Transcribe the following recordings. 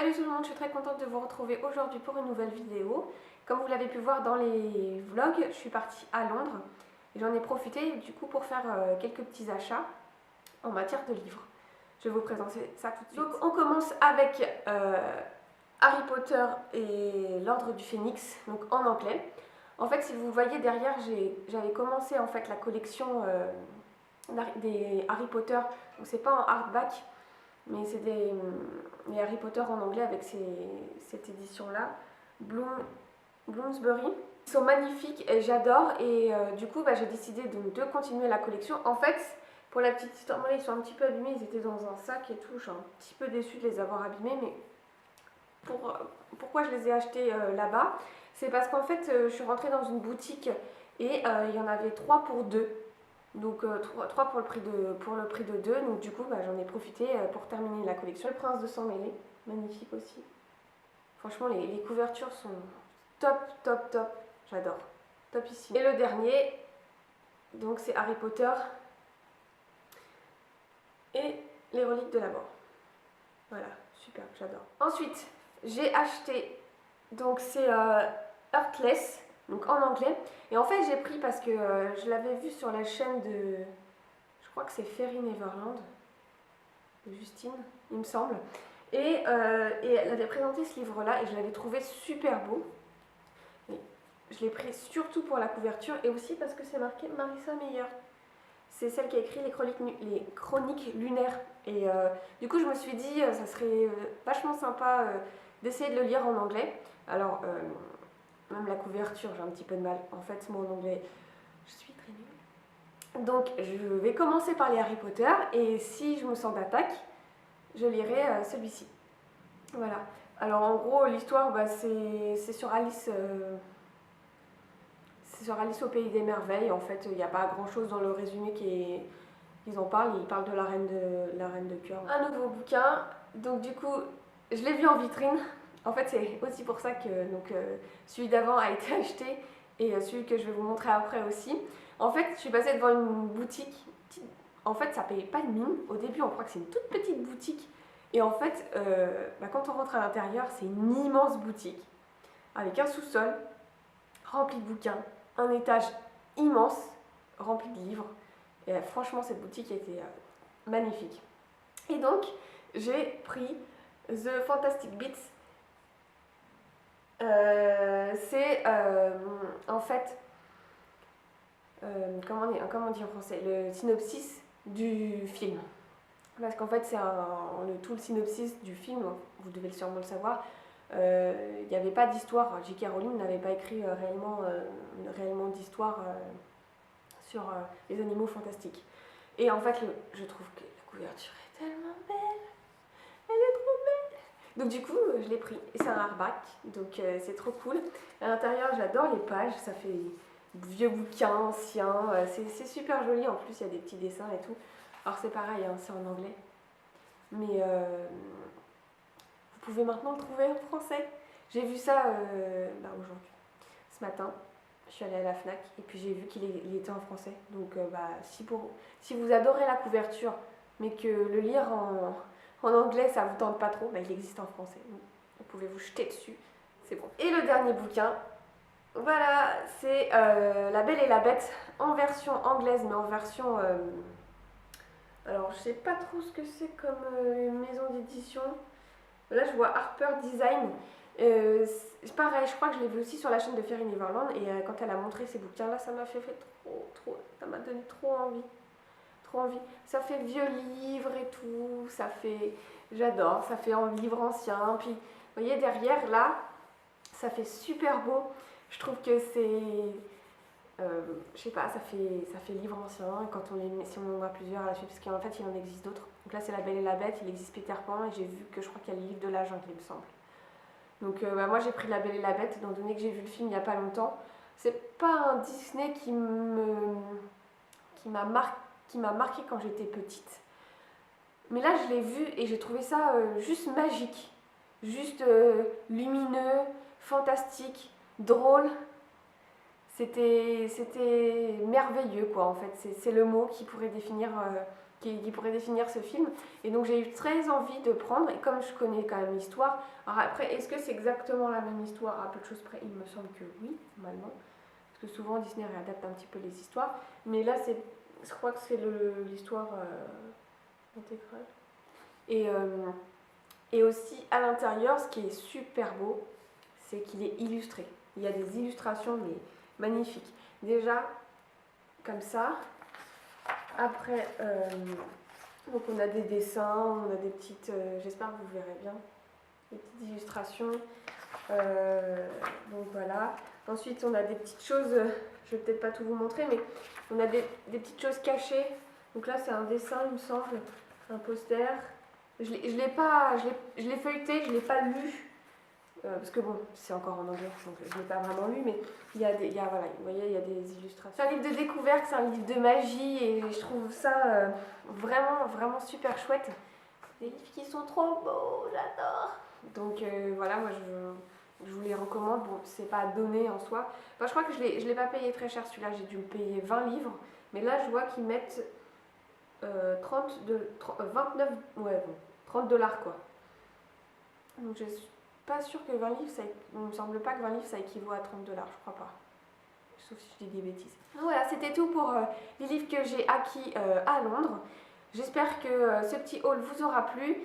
Salut tout le monde, je suis très contente de vous retrouver aujourd'hui pour une nouvelle vidéo. Comme vous l'avez pu voir dans les vlogs, je suis partie à Londres et j'en ai profité du coup pour faire quelques petits achats en matière de livres. Je vais vous présenter ça tout de suite. Donc on commence avec Harry Potter et l'Ordre du Phénix, donc en anglais. En fait, si vous voyez derrière, j'avais commencé en fait la collection des Harry Potter, donc c'est pas en hardback, mais c'est les Harry Potter en anglais avec cette édition-là, Bloomsbury. Ils sont magnifiques et j'adore et du coup j'ai décidé de continuer la collection. En fait, pour la petite histoire, moi, ils sont un petit peu abîmés, ils étaient dans un sac et tout, je suis un petit peu déçue de les avoir abîmés, mais pourquoi je les ai achetés là-bas? C'est parce qu'en fait, je suis rentrée dans une boutique et il y en avait 3 pour 2. Donc 3 pour le prix de 2, donc du coup j'en ai profité pour terminer la collection. Le Prince de Sang Mêlé, magnifique aussi. Franchement les couvertures sont top, top, top, j'adore. Top ici. Et le dernier, donc c'est Harry Potter et les reliques de la mort. Voilà, super, j'adore. Ensuite, j'ai acheté, donc c'est Heartless, donc en anglais. Et en fait j'ai pris parce que je l'avais vu sur la chaîne de... Je crois que c'est Fairy Neverland, de Justine, il me semble. Et elle avait présenté ce livre-là et je l'avais trouvé super beau. Et je l'ai pris surtout pour la couverture et aussi parce que c'est marqué Marissa Meyer. C'est celle qui a écrit les chroniques lunaires. Et du coup, je me suis dit, ça serait vachement sympa d'essayer de le lire en anglais. Alors, même la couverture, j'ai un petit peu de mal. En fait, moi en anglais, je suis très nulle. Donc je vais commencer par les Harry Potter et si je me sens d'attaque, je lirai celui-ci. Voilà. Alors en gros l'histoire c'est sur Alice au pays des merveilles. En fait il n'y a pas grand chose dans le résumé qu'ils en parlent. Ils parlent de la reine de cœur. Un nouveau bouquin. Donc du coup je l'ai vu en vitrine. En fait c'est aussi pour ça que celui d'avant a été acheté et celui que je vais vous montrer après aussi. En fait, je suis passée devant une boutique. En fait, ça payait pas de mine. Au début, on croit que c'est une toute petite boutique. Et en fait, quand on rentre à l'intérieur, c'est une immense boutique. Avec un sous-sol rempli de bouquins. Un étage immense rempli de livres. Et franchement, cette boutique était magnifique. Et donc, j'ai pris The Fantastic Beasts. C'est en fait... comment dire en français, le synopsis du film. Parce qu'en fait, c'est tout le synopsis du film, vous devez sûrement le savoir. Il n'y avait pas d'histoire. J.K. Rowling n'avait pas écrit réellement d'histoire sur les animaux fantastiques. Et en fait, je trouve que la couverture est tellement belle. Elle est trop belle. Donc du coup, je l'ai pris. Et c'est un hardback, donc c'est trop cool. À l'intérieur, j'adore les pages. Ça fait vieux bouquins, anciens. C'est super joli. En plus, il y a des petits dessins et tout. Alors c'est pareil, hein, c'est en anglais. Mais vous pouvez maintenant le trouver en français. J'ai vu ça aujourd'hui, ce matin. Je suis allée à la FNAC et puis j'ai vu qu'il était en français. Donc si vous adorez la couverture, mais que le lire en anglais ça vous tente pas trop, il existe en français. Vous pouvez vous jeter dessus, c'est bon. Et le dernier bouquin, voilà, c'est La Belle et la Bête en version anglaise, mais en version... alors je sais pas trop ce que c'est comme maison d'édition. Là je vois Harper Design. Pareil, je crois que je l'ai vu aussi sur la chaîne de Fairy Neverland et quand elle a montré ces bouquins là, ça m'a fait trop, ça m'a donné trop envie. Ça fait vieux livre et tout, j'adore, ça fait en livre ancien. Puis vous voyez derrière là, ça fait super beau. Je trouve que c'est, je sais pas, ça fait livre ancien quand si on en a plusieurs à la suite, parce qu'en fait il en existe d'autres. Donc là c'est La Belle et la Bête, il existe Peter Pan et j'ai vu que je crois qu'il y a le livre de la jungle il me semble. Donc moi j'ai pris La Belle et la Bête, étant donné que j'ai vu le film il n'y a pas longtemps. C'est pas un Disney qui m'a marqué quand j'étais petite. Mais là je l'ai vu et j'ai trouvé ça juste magique. Juste lumineux, fantastique, drôle. C'était merveilleux quoi en fait. C'est le mot qui pourrait définir qui pourrait définir ce film. Et donc j'ai eu très envie de prendre, et comme je connais quand même l'histoire, alors après, est-ce que c'est exactement la même histoire à peu de choses près? Il me semble que oui, normalement. Parce que souvent Disney réadapte un petit peu les histoires. Mais là, je crois que c'est l'histoire intégrale. Et aussi à l'intérieur, ce qui est super beau, c'est qu'il est illustré. Il y a des illustrations mais magnifiques. Déjà, comme ça. Après, donc on a des dessins, on a des petites, j'espère que vous verrez bien, des petites illustrations. Donc voilà. Ensuite, on a des petites choses, je vais peut-être pas tout vous montrer, mais on a des petites choses cachées. Donc là, c'est un dessin, il me semble, un poster. Je l'ai feuilleté, je ne l'ai pas lu. Parce que bon, c'est encore en anglais, donc je ne l'ai pas vraiment lu, mais voilà, vous voyez, il y a des illustrations. C'est un livre de découverte, c'est un livre de magie, et je trouve ça vraiment, vraiment super chouette. Des livres qui sont trop beaux, j'adore. Donc voilà, moi je vous les recommande. Bon, c'est pas donné en soi. Enfin, je crois que je l'ai pas payé très cher celui-là, j'ai dû me payer 20 livres, mais là je vois qu'ils mettent 30 quoi. Donc je suis pas sûre que 20 livres, il me semble pas que 20 livres ça équivaut à 30 $, je crois pas. Sauf si je dis des bêtises. Donc voilà, c'était tout pour les livres que j'ai acquis à Londres. J'espère que ce petit haul vous aura plu.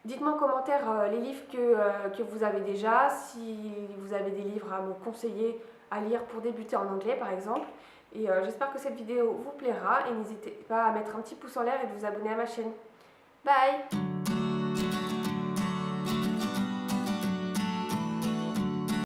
Dites-moi en commentaire les livres que vous avez déjà, si vous avez des livres à me conseiller à lire pour débuter en anglais par exemple. Et j'espère que cette vidéo vous plaira et n'hésitez pas à mettre un petit pouce en l'air et de vous abonner à ma chaîne. Bye!